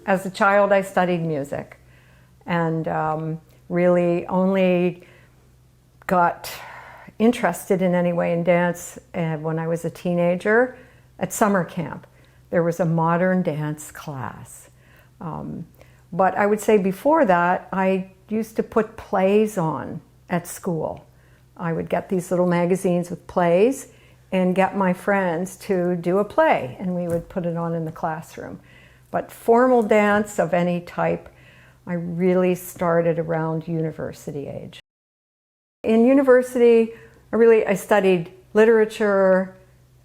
As a child, I studied music and really only got interested in any way in dance when I was a teenager at summer camp. There was a modern dance class. But I would say before that, I used to put plays on at school. I would get these little magazines with plays and get my friends to do a play, and we would put it on in the classroom. But formal dance of any type, I really started around university age. In university, I studied literature,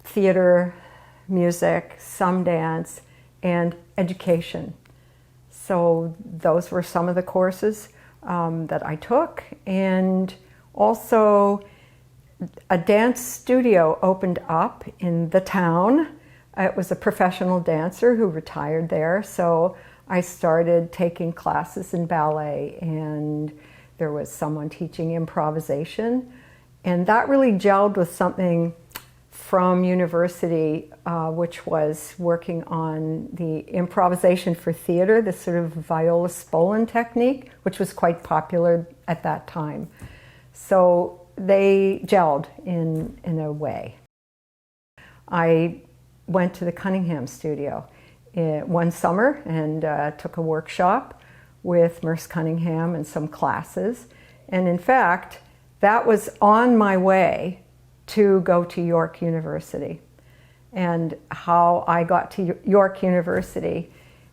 theater, music, some dance, and education. So those were some of the courses that I took. And also a dance studio opened up in the town. It was a professional dancer who retired there. So I started taking classes in ballet, and there was someone teaching improvisation. And that really gelled with something from university, which was working on the improvisation for theater, this sort of viola spolin technique, which was quite popular at that time. So they gelled in a way. I went to the Cunningham studio one summer and took a workshop with Merce Cunningham and some classes. And in fact, that was on my way to go to York University. And how I got to York University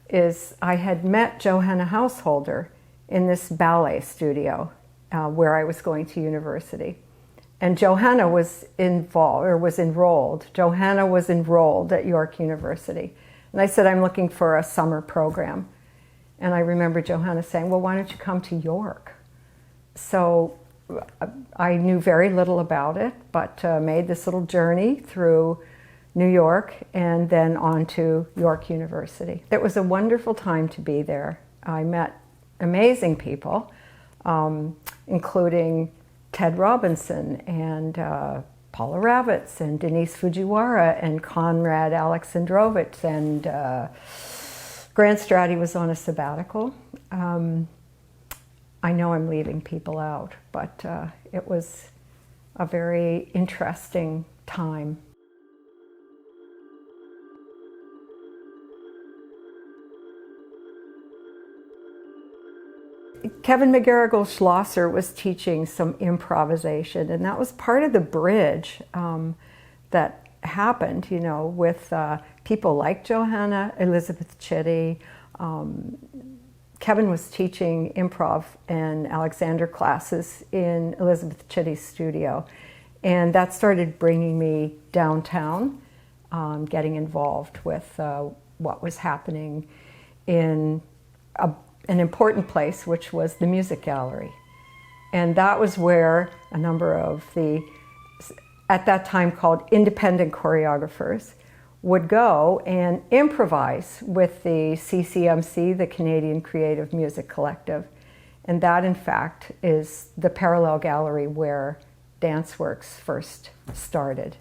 is I had met Johanna Householder in this ballet studio where I was going to university. And Johanna was enrolled. Johanna was enrolled at York University. And I said, I'm looking for a summer program. And I remember Johanna saying, well, why don't you come to York? So I knew very little about it, but made this little journey through New York and then on to York University. It was a wonderful time to be there. I met amazing people, including Ted Robinson and Paula Ravitz and Denise Fujiwara and Konrad Aleksandrovich, and Grant Stratty was on a sabbatical. I know I'm leaving people out, but it was a very interesting time. Kevin McGarrigle-Schlosser was teaching some improvisation, and that was part of the bridge that happened, you know, with people like Johanna, Elizabeth Chitty. Kevin was teaching improv and Alexander classes in Elizabeth Chitty's studio, and that started bringing me downtown, getting involved with what was happening in an important place, which was the music gallery. And that was where a number of the, at that time called independent choreographers, would go and improvise with the CCMC, the Canadian Creative Music Collective. And that, in fact, is the parallel gallery where DanceWorks first started.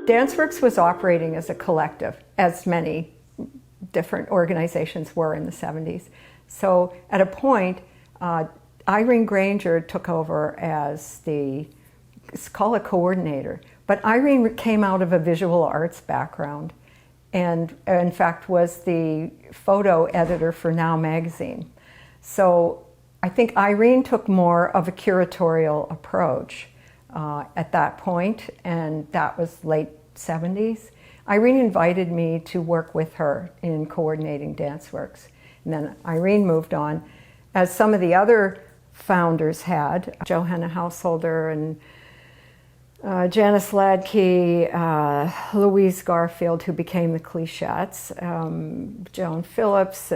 DanceWorks was operating as a collective, as many different organizations were in the 70s. So at a point, Irene Granger took over as let's call it coordinator. But Irene came out of a visual arts background and in fact was the photo editor for Now magazine. So I think Irene took more of a curatorial approach at that point, and that was late 70s. Irene invited me to work with her in coordinating DanceWorks. And then Irene moved on, as some of the other founders had, Johanna Householder and Janice Ladke, Louise Garfield, who became the Clichettes, Joan Phillips,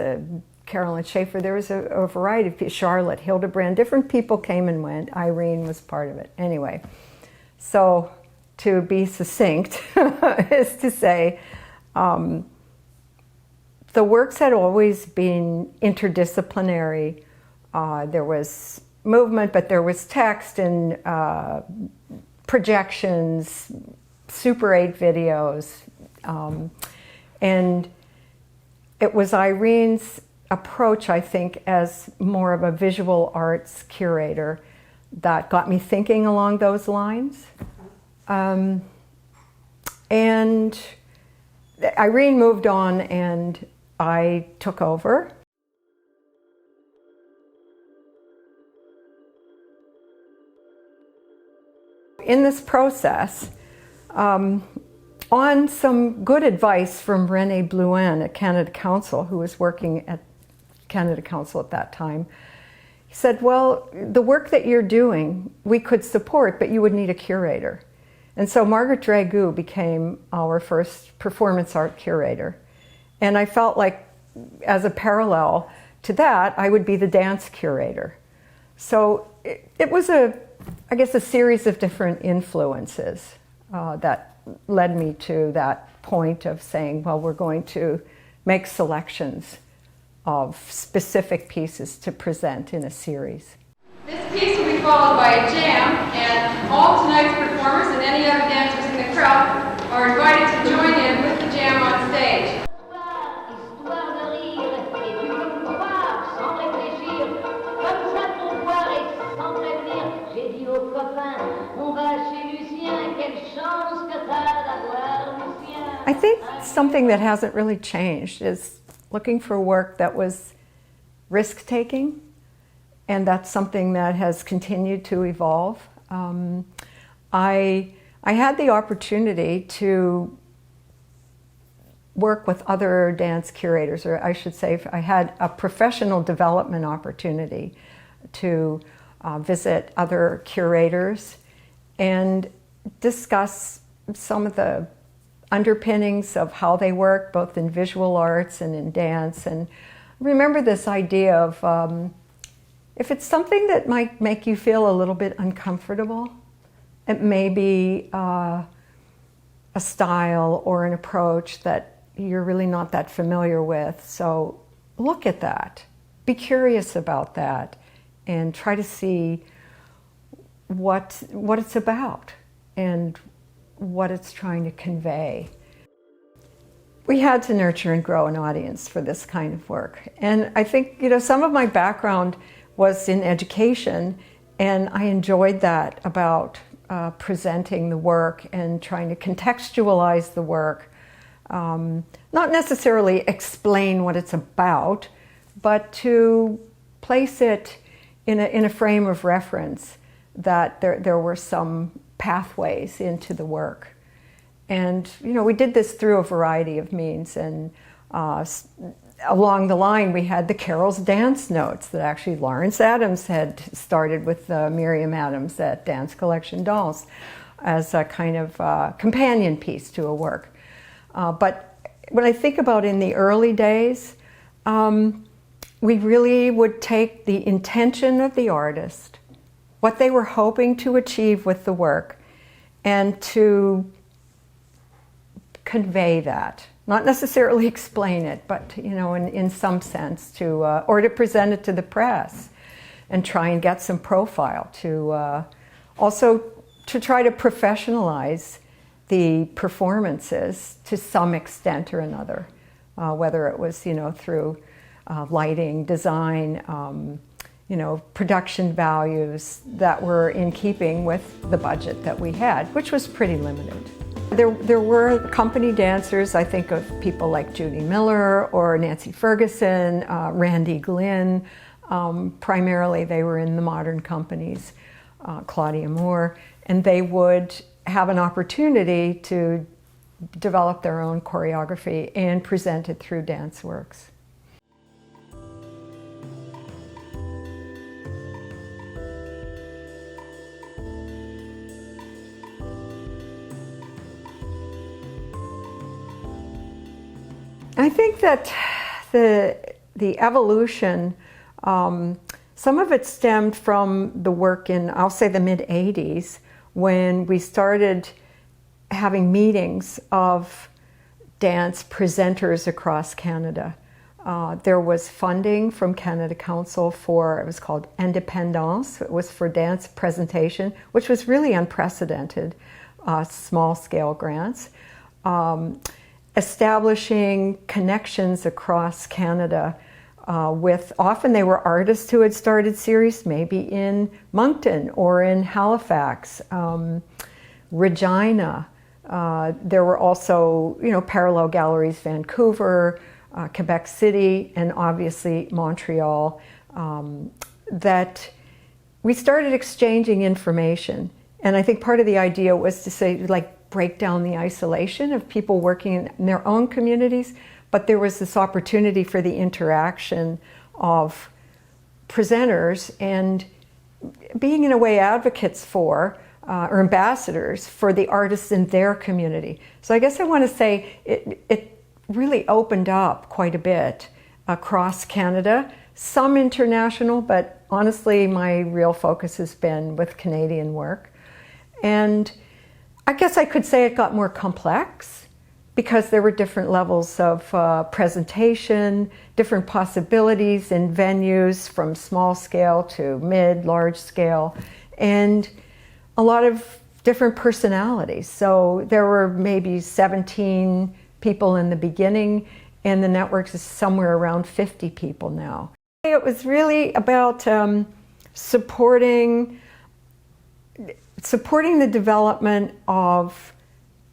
Carolyn Schaefer. There was a variety of people, Charlotte Hildebrand. Different people came and went. Irene was part of it. Anyway, so to be succinct is to say the works had always been interdisciplinary There was movement, but there was text and projections, Super 8 videos. And it was Irene's approach, I think, as more of a visual arts curator that got me thinking along those lines. And Irene moved on and I took over. In this process, on some good advice from René Blouin at Canada Council, who was working at Canada Council at that time, he said, well, the work that you're doing, we could support, but you would need a curator. And so Margaret Dragoo became our first performance art curator. And I felt like, as a parallel to that, I would be the dance curator. So it was I guess a series of different influences that led me to that point of saying, well, we're going to make selections of specific pieces to present in a series. This piece will be followed by a jam, and all tonight's performers and any other dancers in the crowd are invited to join in with the jam on stage. I think something that hasn't really changed is looking for work that was risk-taking, and that's something that has continued to evolve. I had the opportunity to work with other dance curators, or I should say I had a professional development opportunity to visit other curators and discuss some of the underpinnings of how they work, both in visual arts and in dance. And remember this idea of if it's something that might make you feel a little bit uncomfortable, it may be a style or an approach that you're really not that familiar with. So look at that, be curious about that, and try to see what it's about and what it's trying to convey. We had to nurture and grow an audience for this kind of work. And I think, some of my background was in education, and I enjoyed that about presenting the work and trying to contextualize the work. Not necessarily explain what it's about, but to place it in a frame of reference that there were some pathways into the work. And we did this through a variety of means, and along the line we had the Carol's dance notes that actually Lawrence Adams had started with Miriam Adams at Dance Collection Dolls as a kind of companion piece to a work. But when I think about in the early days, we really would take the intention of the artist, what they were hoping to achieve with the work, and to convey that. Not necessarily explain it, but in some sense or to present it to the press and try and get some profile, to also to try to professionalize the performances to some extent or another, whether it was through lighting, design, production values that were in keeping with the budget that we had, which was pretty limited. There were company dancers. I think of people like Judy Miller or Nancy Ferguson, Randy Glynn. Primarily they were in the modern companies, Claudia Moore, and they would have an opportunity to develop their own choreography and present it through dance works. I think that the evolution, some of it stemmed from the work in, I'll say, the mid-'80s, when we started having meetings of dance presenters across Canada. There was funding from Canada Council for, it was called Independence. It was for dance presentation, which was really unprecedented, small-scale grants. Establishing connections across Canada with, often they were artists who had started series, maybe in Moncton or in Halifax, Regina. There were also, parallel galleries, Vancouver, Quebec City, and obviously Montreal, that we started exchanging information. And I think part of the idea was to say, break down the isolation of people working in their own communities, but there was this opportunity for the interaction of presenters and being in a way advocates for, or ambassadors for the artists in their community. So I guess I want to say it really opened up quite a bit across Canada, some international, but honestly my real focus has been with Canadian work. And I guess I could say it got more complex because there were different levels of presentation, different possibilities in venues from small scale to mid, large scale, and a lot of different personalities. So there were maybe 17 people in the beginning, and the network is somewhere around 50 people now. It was really about supporting the development of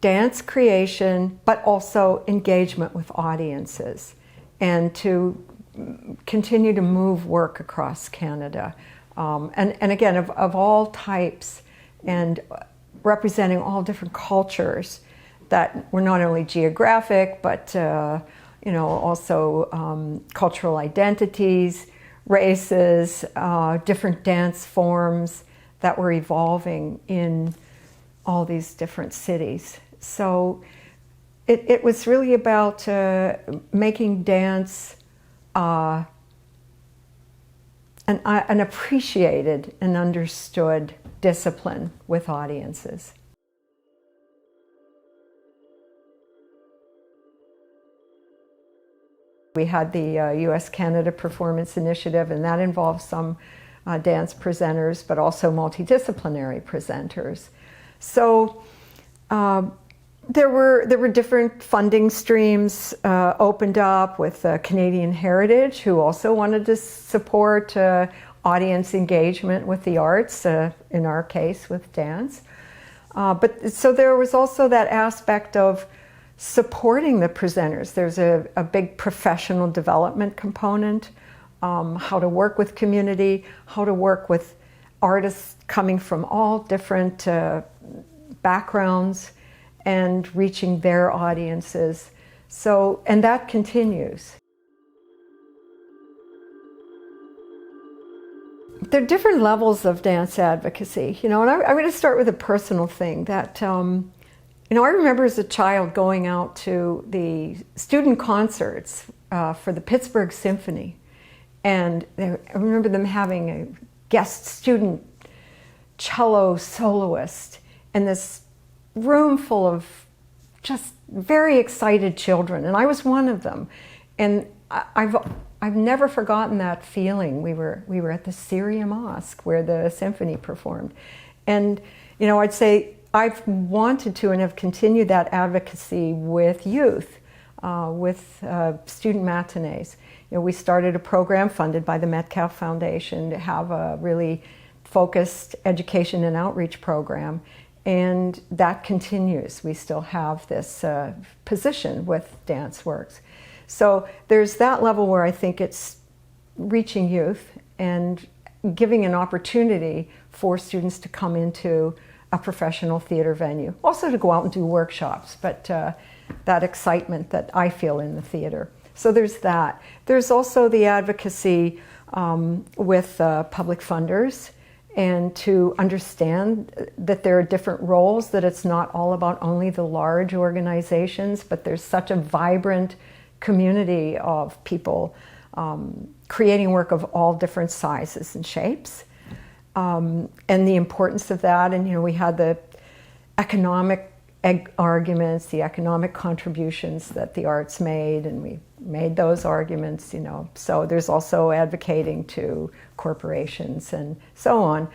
dance creation, but also engagement with audiences, and to continue to move work across Canada. And again, of all types, and representing all different cultures that were not only geographic, but also cultural identities, races, different dance forms that were evolving in all these different cities. So it was really about making dance an appreciated and understood discipline with audiences. We had the US-Canada Performance Initiative, and that involved some dance presenters, but also multidisciplinary presenters. So there were different funding streams opened up with Canadian Heritage, who also wanted to support audience engagement with the arts, in our case with dance. But so there was also that aspect of supporting the presenters. There's a big professional development component, how to work with community, how to work with artists coming from all different backgrounds and reaching their audiences. So, and that continues. There are different levels of dance advocacy, and I'm going to start with a personal thing that, I remember as a child going out to the student concerts for the Pittsburgh Symphony, and I remember them having a guest student cello soloist and this room full of just very excited children, and I was one of them. And I've never forgotten that feeling. We were at the Syria Mosque where the symphony performed, and I'd say I've wanted to and have continued that advocacy with youth, with student matinees. We started a program funded by the Metcalf Foundation to have a really focused education and outreach program, and that continues. We still have this position with DanceWorks. So there's that level where I think it's reaching youth and giving an opportunity for students to come into a professional theater venue. Also to go out and do workshops, but that excitement that I feel in the theater. So there's that. There's also the advocacy with public funders, and to understand that there are different roles, that it's not all about only the large organizations, but there's such a vibrant community of people creating work of all different sizes and shapes. And the importance of that, and we had the economic arguments, the economic contributions that the arts made, and we made those arguments, you know. So there's also advocating to corporations and so on.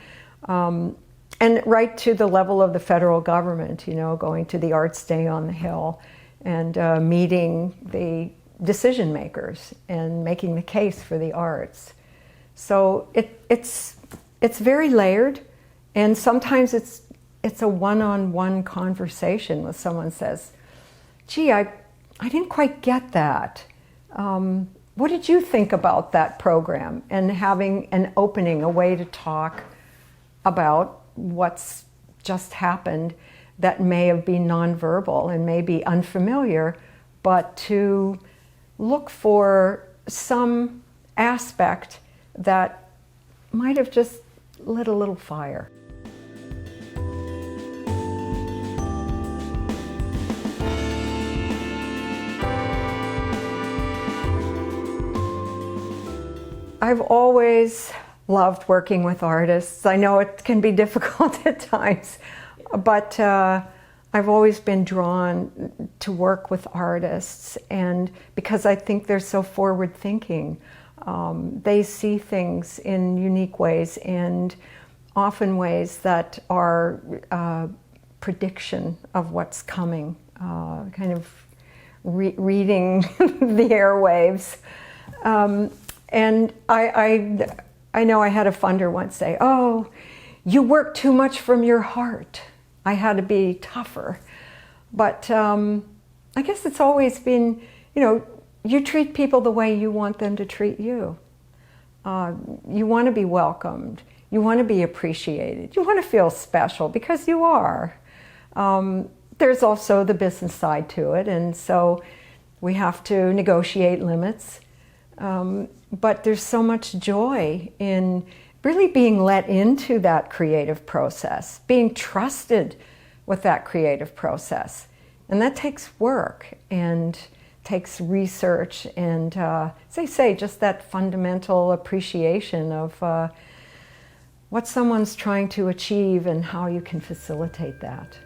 And right to the level of the federal government, you know, going to the Arts Day on the Hill and meeting the decision makers and making the case for the arts. So it's very layered, and sometimes it's a one-on-one conversation with someone says, gee, I didn't quite get that. What did you think about that program? And having an opening, a way to talk about what's just happened that may have been nonverbal and may be unfamiliar, but to look for some aspect that might have just lit a little fire. I've always loved working with artists. I know it can be difficult at times, but I've always been drawn to work with artists, and because I think they're so forward-thinking. They see things in unique ways, and often ways that are prediction of what's coming, kind of reading the airwaves. And I know I had a funder once say, oh, you work too much from your heart. I had to be tougher. But I guess it's always been, you know, you treat people the way you want them to treat you. You want to be welcomed. You want to be appreciated. You want to feel special, because you are. There's also the business side to it, and so we have to negotiate limits. But there's so much joy in really being let into that creative process, being trusted with that creative process. And that takes work and takes research and, as I say, just that fundamental appreciation of what someone's trying to achieve and how you can facilitate that.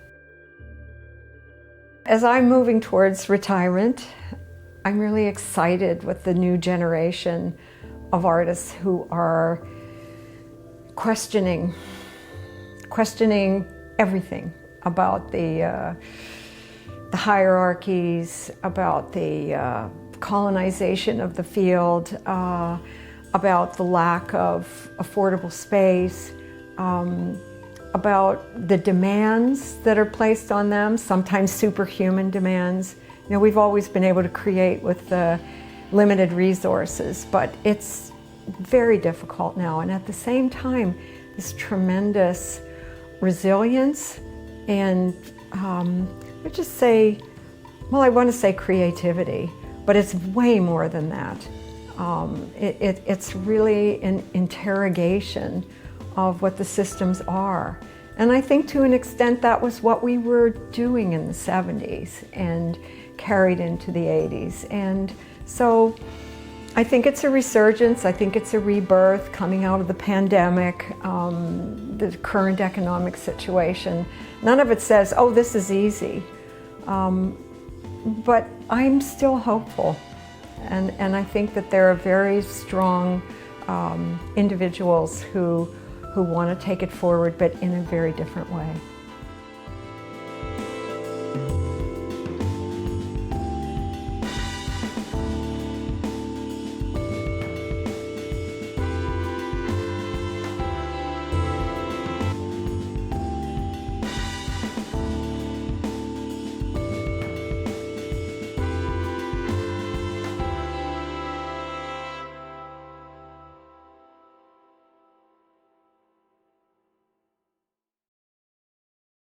As I'm moving towards retirement, I'm really excited with the new generation of artists who are questioning everything about the hierarchies, about the colonization of the field, about the lack of affordable space, about the demands that are placed on them, sometimes superhuman demands. You know, we've always been able to create with the limited resources, but it's very difficult now. And at the same time, this tremendous resilience and I just say, well, I want to say creativity, but it's way more than that. It's really an interrogation of what the systems are. And I think to an extent that was what we were doing in the 70s and carried into the 80s. And so I think it's a resurgence. I think it's a rebirth coming out of the pandemic, the current economic situation. None of it says, oh, this is easy. But I'm still hopeful. And I think that there are very strong individuals who want to take it forward, but in a very different way.